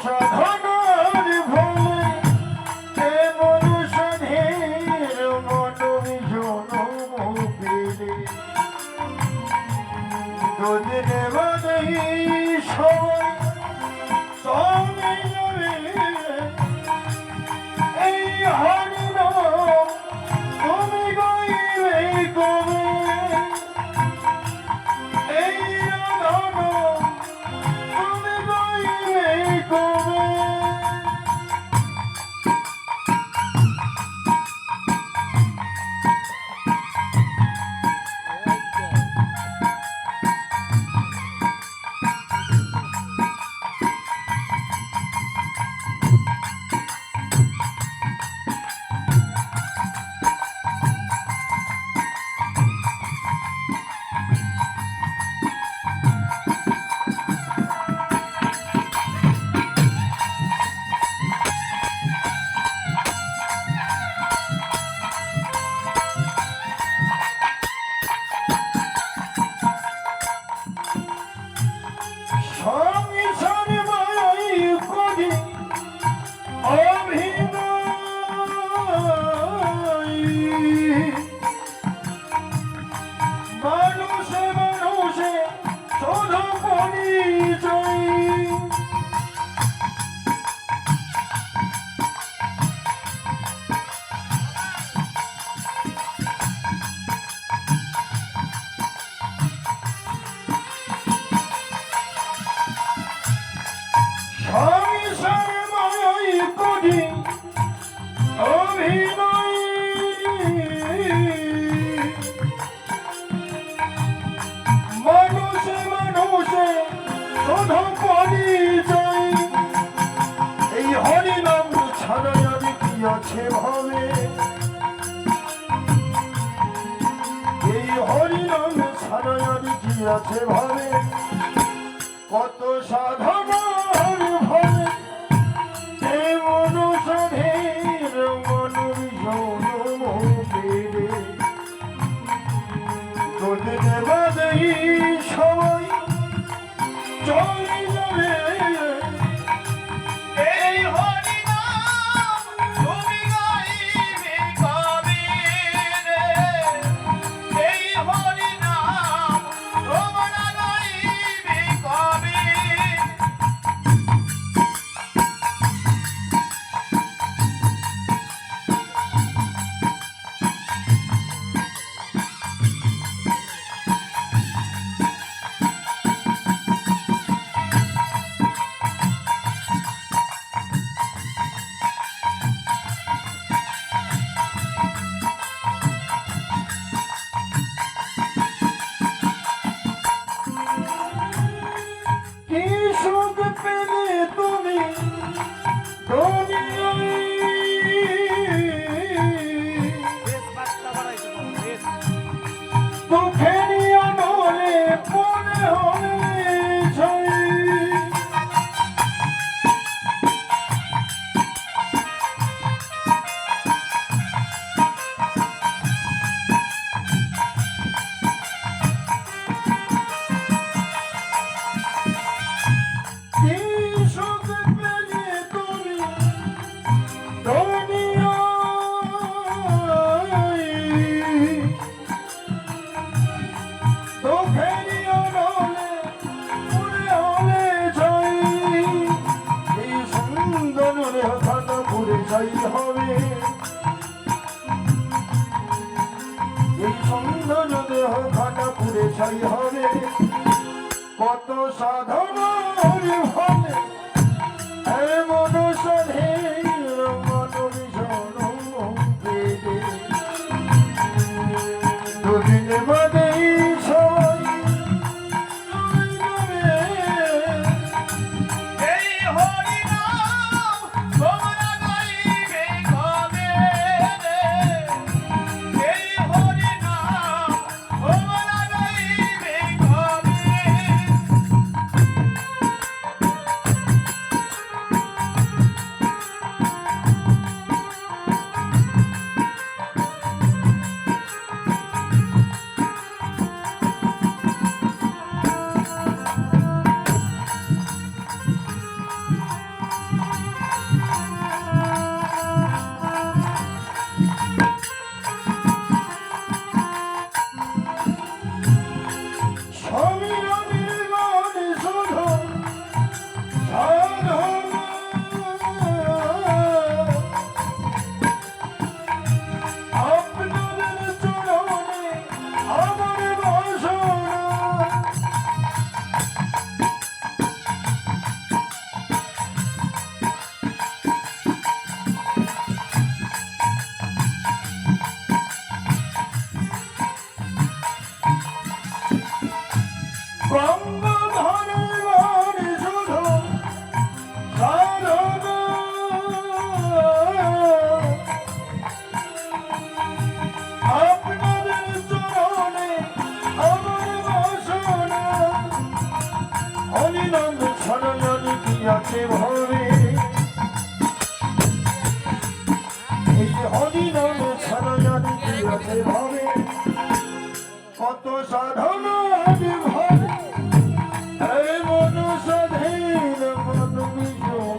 সাধনার ফলে এমন সাধের মনোজন পেলে দুদিন বাদে সবাই তবে এই হরিনাম তুমি গাইবে কবে এই রাধানাম তুমি গাইবে কবে এই হরিনাম ছাড়া যাবে কি আছে ভাবে এই হরিনাম ছাড়া যাবে কি আছে ভাবে কত সাধনার ভাবে এমন সাধের মনোজন পেলে দুদিন বাদে সবাই চলে যাবে এই হরিনাম তুমি গাইবে কবে রে এই হরিনাম তোমরা গাইবে কবে কি সুখ পেলে তুমি দুঃখেরই আনলে মনে হলে ছয় চাই হবে এই সৌন্দর্য দেহ খাটা পুরে চাই হবে কত সাধনার ফলে এমন সাধের মনোজন পেলে দুদিন বাদে সবাই এই হরিনাম তোমরা গাইবে কবে রে এই হরিনাম তোমরা গাইবে কবে ভাবে কত সাধনা আমি ভাবে এই মন স্বাধীন মন বিজয়